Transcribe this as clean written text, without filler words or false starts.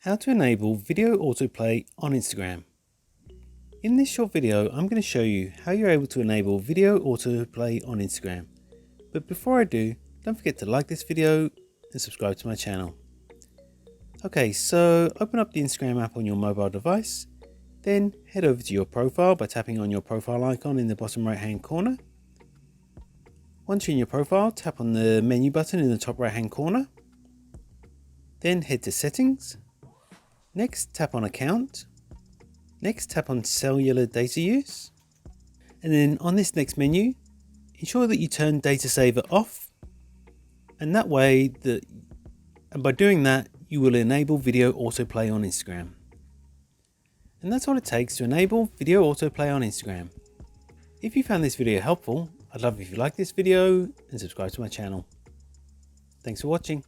How to enable video autoplay on Instagram. In this short video, I'm going to show you how you're able to enable video autoplay on Instagram. But before I do, don't forget to like this video and subscribe to my channel. Okay, so open up the Instagram app on your mobile device, then head over to your profile by tapping on your profile icon in the bottom right hand corner. Once you're in your profile, tap on the menu button in the top right hand corner. Then head to settings. Next, tap on account. Next, tap on cellular data use. And then on this next menu, ensure that you turn data saver off. And that way, by doing that, you will enable video autoplay on Instagram. And that's all it takes to enable video autoplay on Instagram. If you found this video helpful, I'd love it if you like this video and subscribe to my channel. Thanks for watching.